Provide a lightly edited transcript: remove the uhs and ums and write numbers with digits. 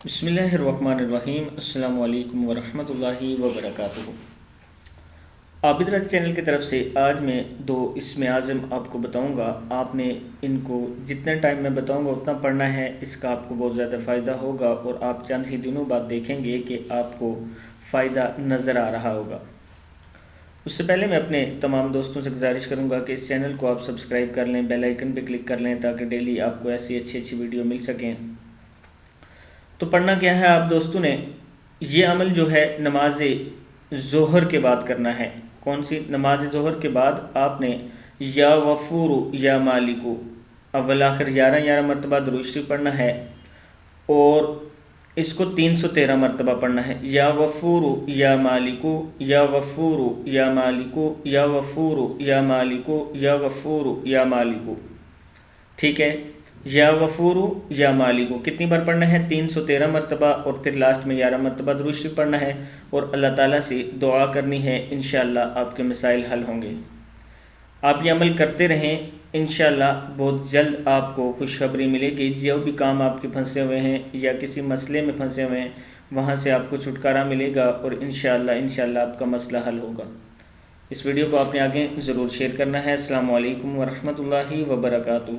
بسم اللہ الرحمن الرحیم۔ السلام علیکم ورحمۃ اللہ وبرکاتہ۔ عابد راج چینل کی طرف سے آج میں 2 اسم اعظم آپ کو بتاؤں گا۔ آپ نے ان کو جتنا ٹائم میں بتاؤں گا اتنا پڑھنا ہے، اس کا آپ کو بہت زیادہ فائدہ ہوگا اور آپ چند ہی دنوں بعد دیکھیں گے کہ آپ کو فائدہ نظر آ رہا ہوگا۔ اس سے پہلے میں اپنے تمام دوستوں سے گزارش کروں گا کہ اس چینل کو آپ سبسکرائب کر لیں، بیل آئیکن پہ کلک کر لیں تاکہ ڈیلی آپ کو ایسی اچھی ویڈیو مل سکیں۔ تو پڑھنا کیا ہے آپ دوستوں نے، یہ عمل جو ہے نماز ظہر کے بعد کرنا ہے۔ کون سی؟ نماز ظہر کے بعد آپ نے یا غفور یا مالکو اول آخر 11 مرتبہ درود شریف پڑھنا ہے اور اس کو 313 مرتبہ پڑھنا ہے۔ یا غفور یا مالکو یا غفور یا مالکو یا غفور یا مالکو یا غفور یا مالکو، ٹھیک ہے؟ یا غفور یا مالکو کتنی بار پڑھنا ہے؟ 313 مرتبہ، اور پھر لاسٹ میں 11 مرتبہ درود شریف پڑھنا ہے اور اللہ تعالیٰ سے دعا کرنی ہے۔ انشاءاللہ آپ کے مسائل حل ہوں گے۔ آپ یہ عمل کرتے رہیں، انشاءاللہ بہت جلد آپ کو خوشخبری ملے گی۔ جو بھی کام آپ کے پھنسے ہوئے ہیں یا کسی مسئلے میں پھنسے ہوئے ہیں وہاں سے آپ کو چھٹکارا ملے گا اور انشاءاللہ آپ کا مسئلہ حل ہوگا۔ اس ویڈیو کو آپ نے آگے ضرور شیئر کرنا ہے۔ السلام علیکم ورحمۃ اللہ وبرکاتہ۔